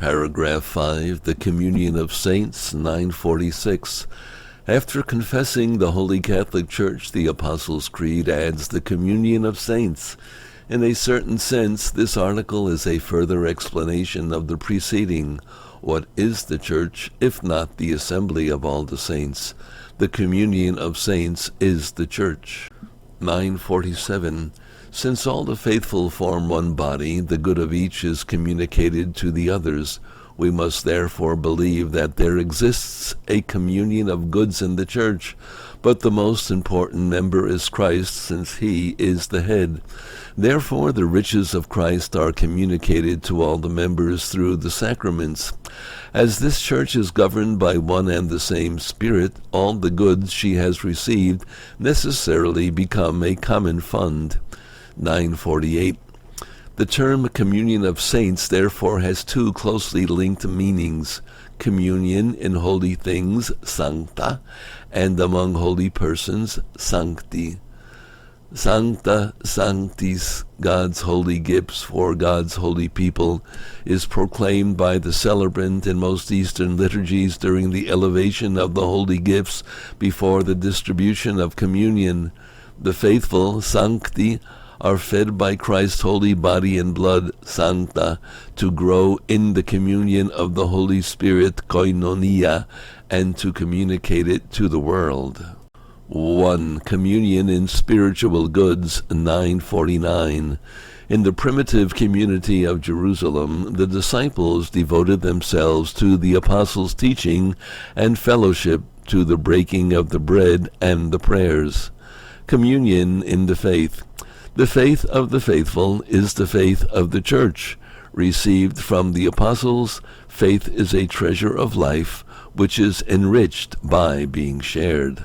Paragraph 5, the Communion of Saints, 946. After confessing the Holy Catholic Church, the Apostles' Creed adds the Communion of Saints. In a certain sense, this article is a further explanation of the preceding. What is the Church, if not the assembly of all the saints? The communion of saints is the Church. 947. Since all the faithful form one body, the good of each is communicated to the others. We must therefore believe that there exists a communion of goods in the Church, but the most important member is Christ, since he is the head. Therefore the riches of Christ are communicated to all the members through the sacraments. As this Church is governed by one and the same Spirit, all the goods she has received necessarily become a common fund. 948. The term communion of saints therefore has two closely linked meanings: communion in holy things, sancta, and among holy persons, sancti. Sancta Sanctis, God's holy gifts for God's holy people, is proclaimed by the celebrant in most Eastern liturgies during the elevation of the holy gifts before the distribution of communion. The faithful, sancti, are fed by Christ's holy body and blood, sancta, to grow in the communion of the Holy Spirit, koinonia, and to communicate it to the world. 1. Communion in spiritual goods, 949. In the primitive community of Jerusalem, the disciples devoted themselves to the apostles' teaching and fellowship, to the breaking of the bread and the prayers. Communion in the faith. The faith of the faithful is the faith of the Church. Received from the apostles, faith is a treasure of life, which is enriched by being shared.